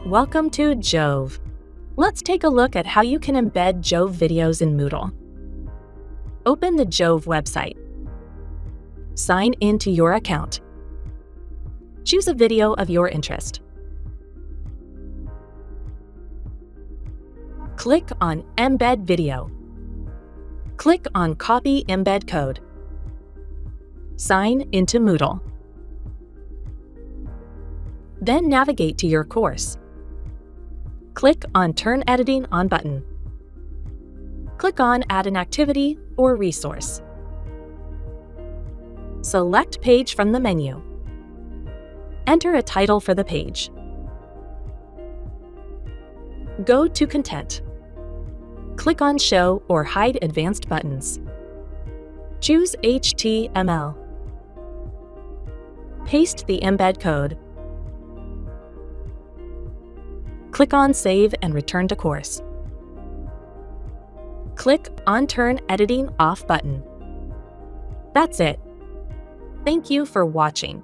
Welcome to JoVE. Let's take a look at how you can embed JoVE videos in Moodle. Open the JoVE website. Sign into your account. Choose a video of your interest. Click on Embed Video. Click on Copy Embed Code. Sign into Moodle. Then navigate to your course. Click on Turn Editing On button. Click on Add an activity or resource. Select Page from the menu. Enter a title for the page. Go to Content. Click on Show or Hide Advanced Buttons. Choose HTML. Paste the embed code. Click on Save and return to course. Click on Turn Editing Off button. That's it. Thank you for watching.